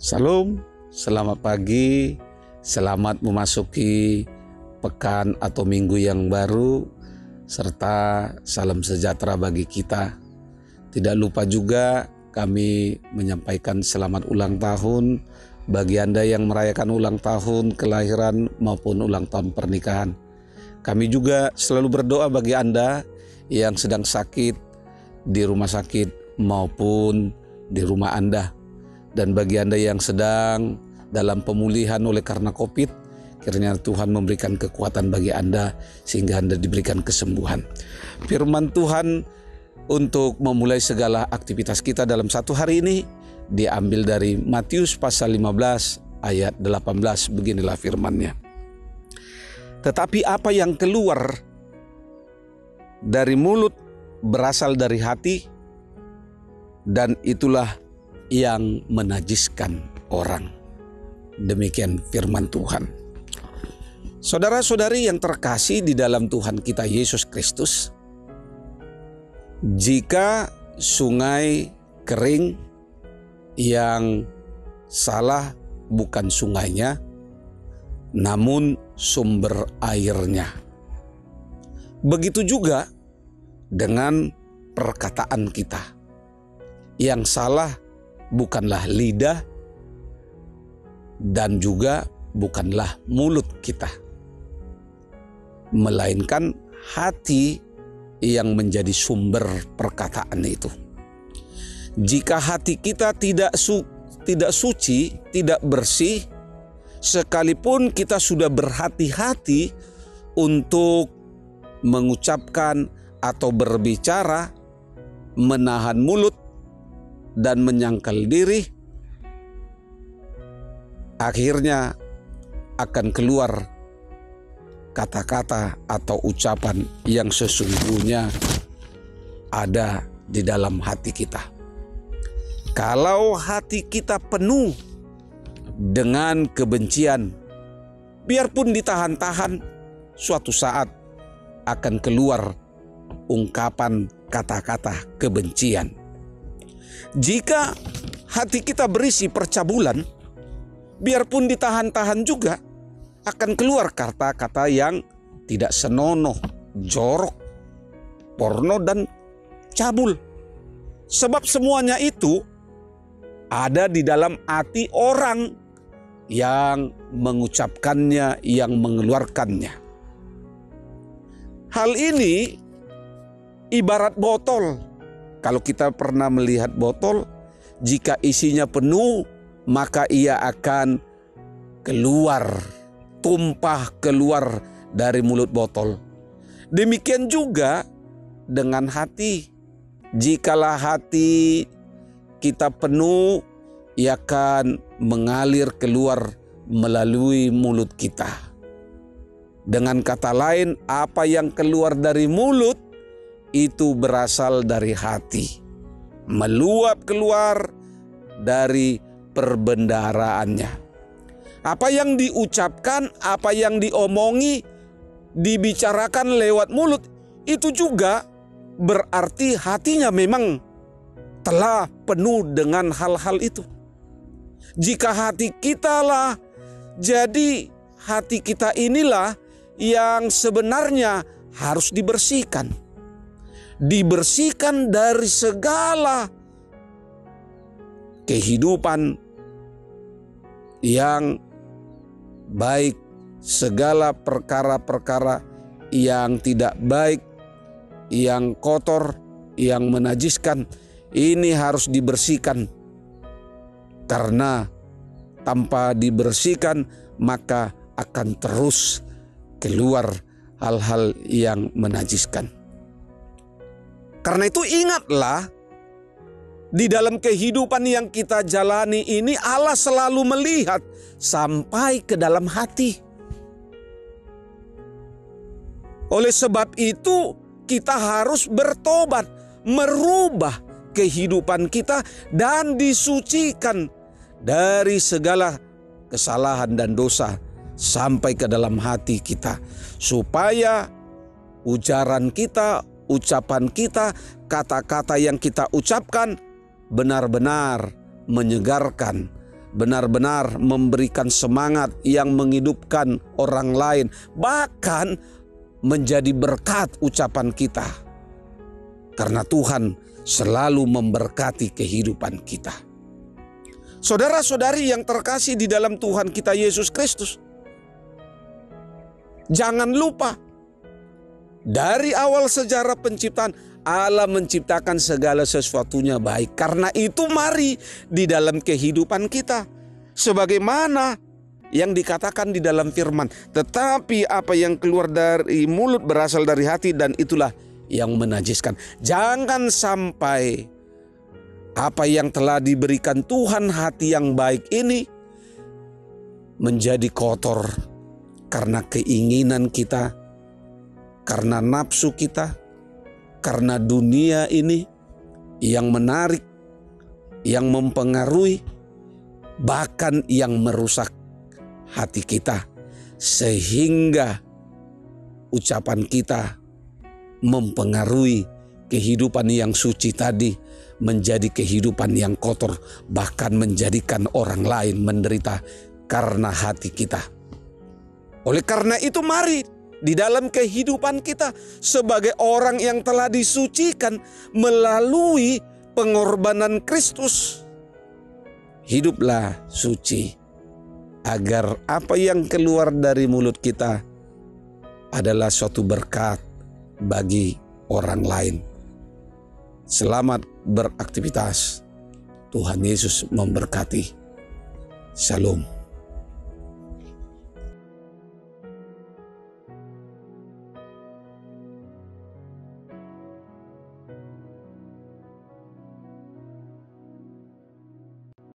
Salam, selamat pagi, selamat memasuki pekan atau minggu yang baru, serta salam sejahtera bagi kita. Tidak lupa juga kami menyampaikan selamat ulang tahun bagi Anda yang merayakan ulang tahun kelahiran maupun ulang tahun pernikahan. Kami juga selalu berdoa bagi Anda yang sedang sakit di rumah sakit maupun di rumah Anda. Dan bagi Anda yang sedang dalam pemulihan oleh karena COVID, kiranya Tuhan memberikan kekuatan bagi Anda sehingga Anda diberikan kesembuhan. Firman Tuhan untuk memulai segala aktivitas kita dalam satu hari ini diambil dari Matius pasal 15 ayat 18. Beginilah firman-Nya. Tetapi apa yang keluar dari mulut berasal dari hati, dan itulah yang menajiskan orang. Demikian firman Tuhan. Saudara-saudari yang terkasih di dalam Tuhan kita Yesus Kristus, jika sungai kering, yang salah bukan sungainya, namun sumber airnya. Begitu juga dengan perkataan kita. Yang salah bukanlah lidah dan juga bukanlah mulut kita, melainkan hati yang menjadi sumber perkataan itu. Jika hati kita tidak suci, tidak bersih, sekalipun kita sudah berhati-hati untuk mengucapkan atau berbicara, menahan mulut dan menyangkal diri, akhirnya akan keluar kata-kata atau ucapan yang sesungguhnya ada di dalam hati kita. Kalau hati kita penuh dengan kebencian, biarpun ditahan-tahan, suatu saat akan keluar ungkapan kata-kata kebencian. Jika hati kita berisi percabulan, biarpun ditahan-tahan juga akan keluar kata-kata yang tidak senonoh, jorok, porno, dan cabul. Sebab semuanya itu ada di dalam hati orang yang mengucapkannya, yang mengeluarkannya. Hal ini ibarat botol. Kalau kita pernah melihat botol, jika isinya penuh, maka ia akan keluar, tumpah keluar dari mulut botol. Demikian juga dengan hati. Jikalau hati kita penuh, ia akan mengalir keluar melalui mulut kita. Dengan kata lain, apa yang keluar dari mulut itu berasal dari hati, meluap keluar dari perbendaharaannya. Apa yang diucapkan, apa yang diomongi, dibicarakan lewat mulut, itu juga berarti hatinya memang telah penuh dengan hal-hal itu. Jika hati kita lah, jadi hati kita inilah yang sebenarnya harus dibersihkan. Dibersihkan dari segala kehidupan yang baik, segala perkara-perkara yang tidak baik, yang kotor, yang menajiskan, ini harus dibersihkan. Karena tanpa dibersihkan, maka akan terus keluar hal-hal yang menajiskan. Karena itu ingatlah, di dalam kehidupan yang kita jalani ini Allah selalu melihat sampai ke dalam hati. Oleh sebab itu kita harus bertobat, merubah kehidupan kita dan disucikan dari segala kesalahan dan dosa sampai ke dalam hati kita. Supaya ujaran kita, ucapan kita, kata-kata yang kita ucapkan benar-benar menyegarkan benar-benar memberikan semangat yang menghidupkan orang lain, bahkan menjadi berkat ucapan kita. Karena Tuhan selalu memberkati kehidupan kita. Saudara-saudari yang terkasih di dalam Tuhan kita Yesus Kristus, jangan lupa, dari awal sejarah penciptaan, Allah menciptakan segala sesuatunya baik. Karena itu mari di dalam kehidupan kita, sebagaimana yang dikatakan di dalam firman, tetapi apa yang keluar dari mulut berasal dari hati, dan itulah yang menajiskan. Jangan sampai apa yang telah diberikan Tuhan, hati yang baik ini, menjadi kotor karena keinginan kita, karena nafsu kita, karena dunia ini yang menarik, yang mempengaruhi, bahkan yang merusak hati kita, sehingga ucapan kita mempengaruhi kehidupan yang suci tadi menjadi kehidupan yang kotor, bahkan menjadikan orang lain menderita karena hati kita. Oleh karena itu mari di dalam kehidupan kita sebagai orang yang telah disucikan melalui pengorbanan Kristus, hiduplah suci, agar apa yang keluar dari mulut kita adalah suatu berkat bagi orang lain. Selamat beraktivitas. Tuhan Yesus memberkati. Shalom.